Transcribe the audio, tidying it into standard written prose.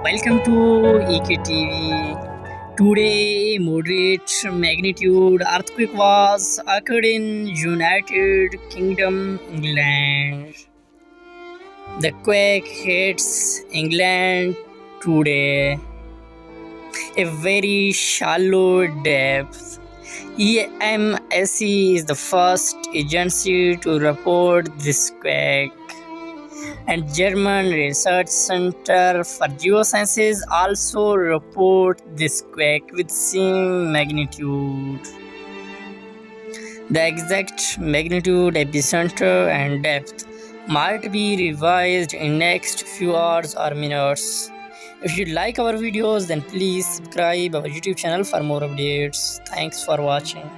Welcome to EKTV. Today, moderate magnitude earthquake was occurred in United Kingdom, England. The quake hits England today, a very shallow depth. EMSC is the first agency to report this quake, and German Research Center for Geosciences also report this quake with same magnitude. The exact magnitude, epicenter, and depth might be revised in next few hours or minutes. If you like our videos, then please subscribe our YouTube channel for more updates. Thanks for watching.